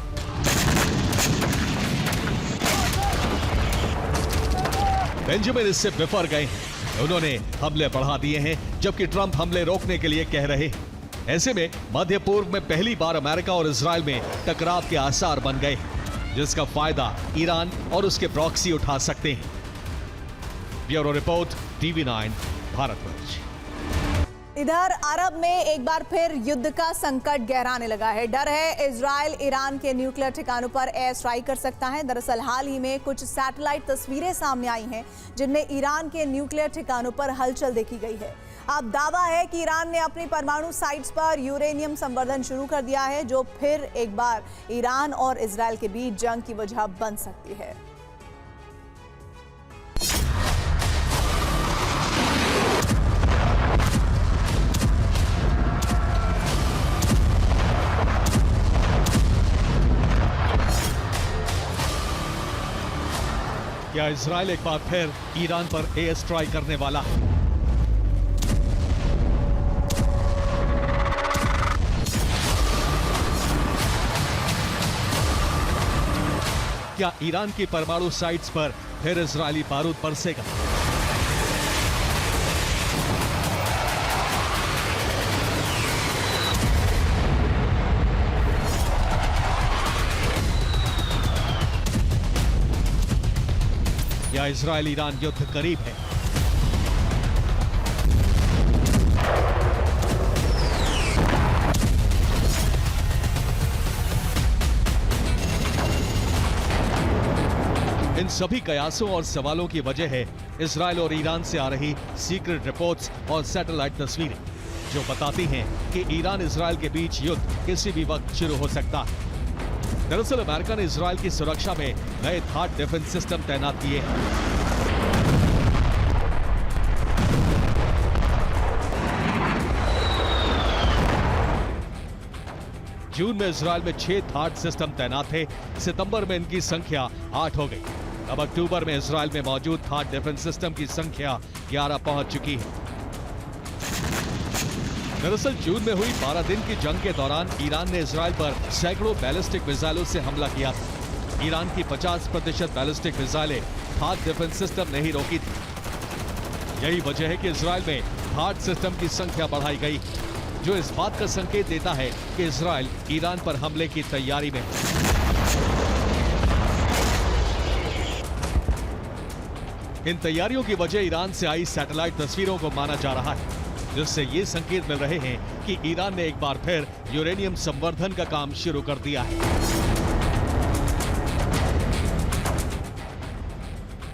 बेंजामिन इससे विफर गए हैं। उन्होंने हमले बढ़ा दिए हैं, जबकि ट्रंप हमले रोकने के लिए कह रहे हैं। ऐसे में मध्य पूर्व में पहली बार अमेरिका और इजराइल में टकराव के आसार बन गए हैं, जिसका फायदा ईरान और उसके प्रॉक्सी उठा सकते हैं। Bureau report, TV9 Bharatvarsh. इधर अरब में एक बार फिर युद्ध का संकट गहराने लगा है। डर है इजराइल ईरान के न्यूक्लियर ठिकानों पर एयर स्ट्राइक कर सकता है। दरअसल हाल ही में कुछ सैटेलाइट तस्वीरें सामने आई हैं, जिनमें ईरान के न्यूक्लियर ठिकानों पर हलचल देखी गई है। अब दावा है कि ईरान ने अपनी परमाणु साइट्स पर यूरेनियम संवर्धन शुरू कर दिया है, जो फिर एक बार ईरान और इजराइल के बीच जंग की वजह बन सकती है। क्या इजराइल एक बार फिर ईरान पर एयर स्ट्राइक करने वाला है? क्या ईरान की परमाणु साइट्स पर फिर इजरायली बारूद बरसेगा? या इजराइल ईरान युद्ध करीब है? इन सभी कयासों और सवालों की वजह है इजराइल और ईरान से आ रही सीक्रेट रिपोर्ट्स और सैटेलाइट तस्वीरें, जो बताती हैं कि ईरान इजराइल के बीच युद्ध किसी भी वक्त शुरू हो सकता है। दरअसल अमेरिका ने इजराइल की सुरक्षा में नए थाड डिफेंस सिस्टम तैनात किए हैं। जून में इजराइल में 6 थाड सिस्टम तैनात थे। सितंबर में इनकी संख्या 8 हो गई। अब अक्टूबर में इजराइल में मौजूद थाड डिफेंस सिस्टम की संख्या 11 पहुंच चुकी है। दरअसल जून में हुई 12 दिन की जंग के दौरान ईरान ने इजराइल पर सैकड़ों बैलिस्टिक मिसाइलों से हमला किया था। ईरान की 50% बैलिस्टिक मिसाइलें थाड डिफेंस सिस्टम ने ही रोकी थी। यही वजह है कि इजराइल में थाड सिस्टम की संख्या बढ़ाई गई, जो इस बात का संकेत देता है कि इजराइल ईरान पर हमले की तैयारी में है। इन तैयारियों की वजह ईरान से आई सैटेलाइट तस्वीरों को माना जा रहा है, जिससे ये संकेत मिल रहे हैं कि ईरान ने एक बार फिर यूरेनियम संवर्धन का काम शुरू कर दिया है।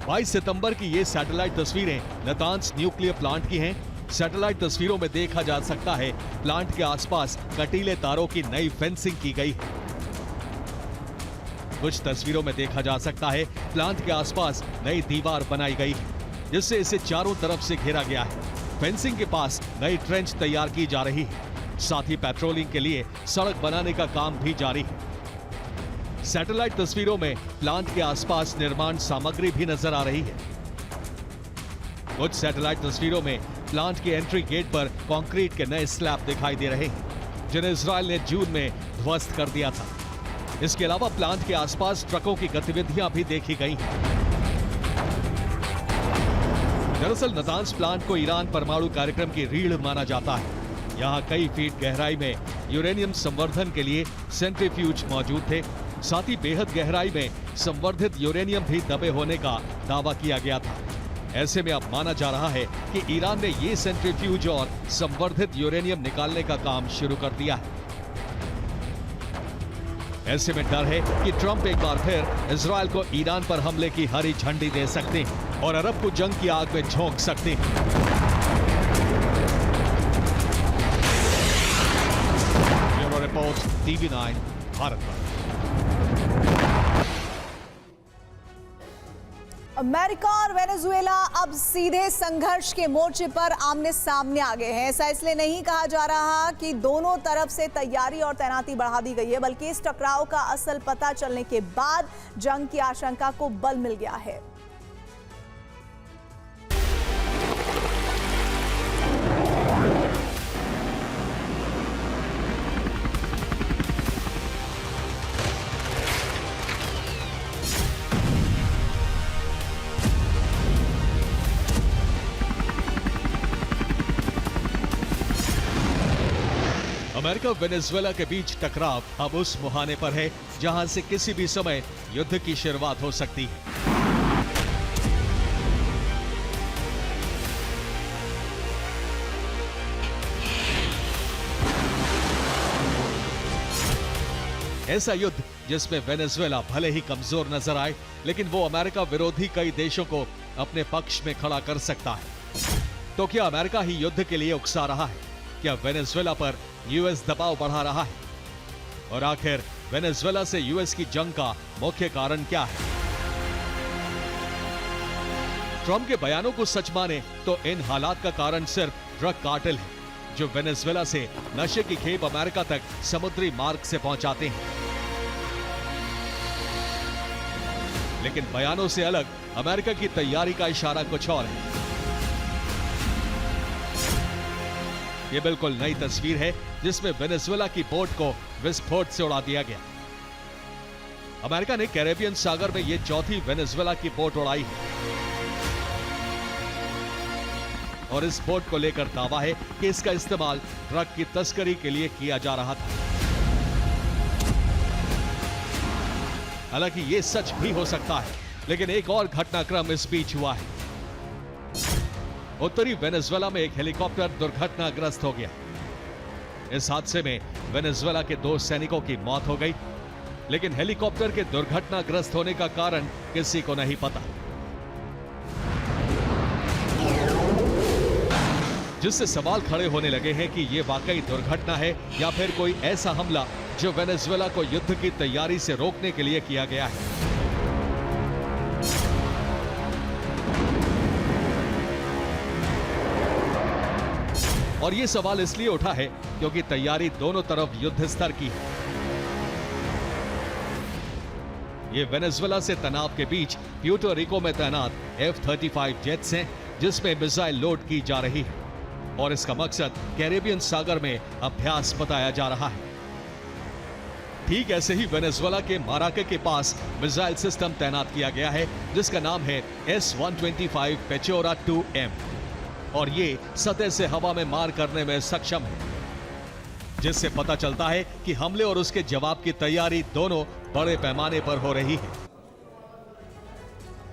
22 सितंबर की ये सैटेलाइट तस्वीरें नातांज न्यूक्लियर प्लांट की हैं। सैटेलाइट तस्वीरों में देखा जा सकता है प्लांट के आसपास कटीले तारों की नई फेंसिंग की गई है। कुछ तस्वीरों में देखा जा सकता है प्लांट के आसपास नई दीवार बनाई गई है, जिससे इसे चारों तरफ से घेरा गया है। फेंसिंग के पास नई ट्रेंच तैयार की जा रही है। साथ ही पेट्रोलिंग के लिए सड़क बनाने का काम भी जारी है। सैटेलाइट तस्वीरों में प्लांट के आसपास निर्माण सामग्री भी नजर आ रही है। कुछ सैटेलाइट तस्वीरों में प्लांट के एंट्री गेट पर कंक्रीट के नए स्लैब दिखाई दे रहे हैं, जिन्हें इजराइल ने जून में ध्वस्त कर दिया था। इसके अलावा प्लांट के आसपास ट्रकों की गतिविधियां भी देखी गई हैं। दरअसल नतांज प्लांट को ईरान परमाणु कार्यक्रम की रीढ़ माना जाता है। यहाँ कई फीट गहराई में यूरेनियम संवर्धन के लिए सेंट्रीफ्यूज मौजूद थे। साथ ही बेहद गहराई में संवर्धित यूरेनियम भी दबे होने का दावा किया गया था। ऐसे में अब माना जा रहा है कि ईरान ने ये सेंट्रीफ्यूज और संवर्धित यूरेनियम निकालने का काम शुरू कर दिया है। ऐसे में डर है कि ट्रंप एक बार फिर इजराइल को ईरान पर हमले की हरी झंडी दे सकते हैं और अरब को जंग की आग में झोंक सकते हैं। ब्यूरो रिपोर्ट, TV9 भारत पर। अमेरिका और वेनेजुएला अब सीधे संघर्ष के मोर्चे पर आमने सामने आ गए हैं। ऐसा इसलिए नहीं कहा जा रहा कि दोनों तरफ से तैयारी और तैनाती बढ़ा दी गई है, बल्कि इस टकराव का असल पता चलने के बाद जंग की आशंका को बल मिल गया है। अमेरिका वेनेजुएला के बीच टकराव अब उस मुहाने पर है जहां से किसी भी समय युद्ध की शुरुआत हो सकती है। ऐसा युद्ध जिसमें वेनेजुएला भले ही कमजोर नजर आए, लेकिन वो अमेरिका विरोधी कई देशों को अपने पक्ष में खड़ा कर सकता है। तो क्या अमेरिका ही युद्ध के लिए उकसा रहा है? क्या वेनेजुएला पर यूएस दबाव बढ़ा रहा है? और आखिर वेनेजुएला से यूएस की जंग का मुख्य कारण क्या है? ट्रंप के बयानों को सच माने तो इन हालात का कारण सिर्फ ड्रग कार्टेल है, जो वेनेजुएला से नशे की खेप अमेरिका तक समुद्री मार्ग से पहुंचाते हैं। लेकिन बयानों से अलग अमेरिका की तैयारी का इशारा कुछ और है। यह बिल्कुल नई तस्वीर है जिसमें वेनेजुएला की बोट को विस्फोट से उड़ा दिया गया। अमेरिका ने कैरेबियन सागर में यह चौथी वेनेजुएला की बोट उड़ाई है और इस बोट को लेकर दावा है कि इसका इस्तेमाल ड्रग की तस्करी के लिए किया जा रहा था। हालांकि यह सच भी हो सकता है, लेकिन एक और घटनाक्रम इस बीच हुआ है। उत्तरी वेनेजुएला में एक हेलीकॉप्टर दुर्घटनाग्रस्त हो गया। इस हादसे में वेनेजुएला के 2 सैनिकों की मौत हो गई, लेकिन हेलीकॉप्टर के दुर्घटनाग्रस्त होने का कारण किसी को नहीं पता, जिससे सवाल खड़े होने लगे हैं कि यह वाकई दुर्घटना है या फिर कोई ऐसा हमला जो वेनेजुएला को युद्ध की तैयारी से रोकने के लिए किया गया है। और यह सवाल इसलिए उठा है क्योंकि तैयारी दोनों तरफ युद्ध स्तर की है। ये वेनेजुएला से तनाव के बीच प्यूर्टो रिको में तैनात F-35 जेट्स हैं, जिसमें मिसाइल लोड की जा रही है और इसका मकसद कैरेबियन सागर में अभ्यास बताया जा रहा है। ठीक ऐसे ही वेनेजुएला के माराके के पास मिसाइल सिस्टम तैनात किया गया है, जिसका नाम है S-125 पेचोरा 2M, और ये सतह से हवा में मार करने में सक्षम है, जिससे पता चलता है कि हमले और उसके जवाब की तैयारी दोनों बड़े पैमाने पर हो रही है।